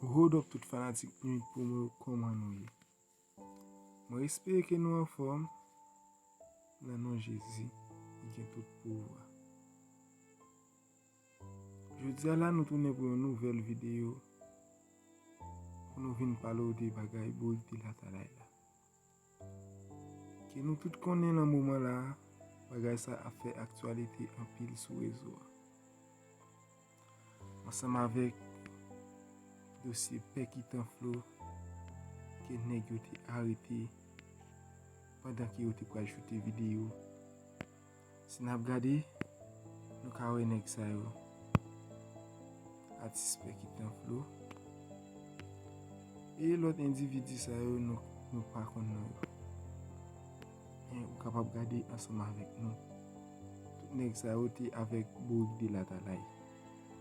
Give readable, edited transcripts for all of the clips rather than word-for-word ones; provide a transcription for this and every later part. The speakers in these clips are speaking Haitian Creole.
Hold up tout fanatik nou pou mwen koman nou ye. Mwen espere ke nou an form nan nou Jezi ki gen tout pouvoir. Jodi ala nou tourne pou yon nouvel video pou nou vin palo de bagay boy de la talay la. Ke nou tout konnen nan mouman la bagay sa a fe aktualite an pil sou rezo. Ansam avek dosye Pekitan Flow ke neg yo te arete pandan ki yo te kwa ajoute video. Si nap gade, nou ka we neg sa yo artist Pekitan Flow e lot individi sa yo nou pa kon nou yo. Ou kapab gade ansam avek nou. Tout neg sa yo te avek boy de la talay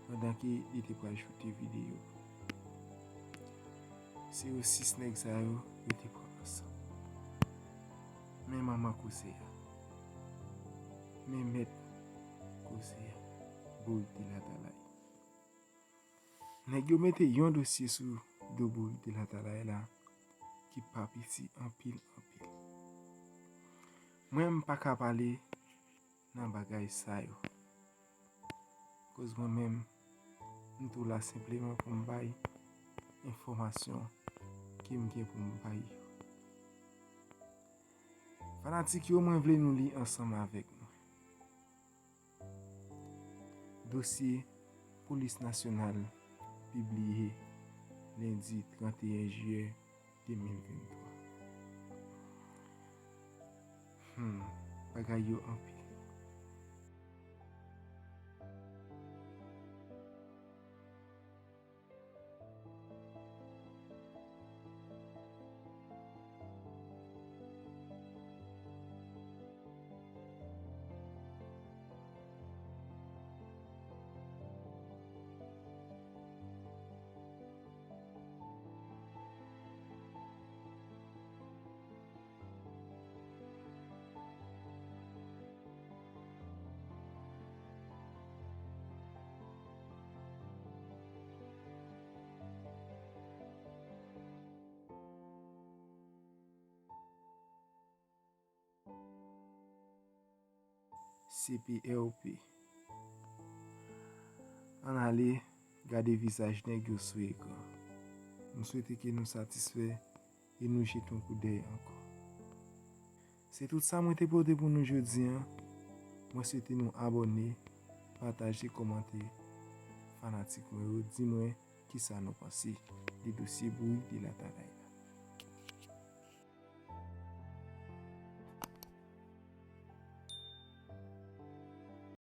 pandan ki yo te kwa ajoute video. Se yo 6 neg sa yo te kwa ansan. Men mama kose ya. Men met kose ya. Boy de la talay. Neg yo mette yon dosye sou do boy de la talay la ki papiti an pil. Mwen pa ka pale nan bagay sa yo. Koz mwen men ntou la simpleman pou mbay informasyon ki mgen pou mbay yo. Fanatik yo mwen vle nou li ansam avek nou. Dosye Polis Nasyonal pibliye lundi 31 juye 2023. Bagay yo an pil. CPLP. An ale gade visaj neg yo sou ekran. Nou souwete ke nou satisfe e nou jeton kou dey anko. Se tout sa mwen te pote pou nou jodi an. Mwen souwete nou abone, pataje, komante. Fanatik mwen yo di mwen ki sa nou pansi di dosye boy de la talay.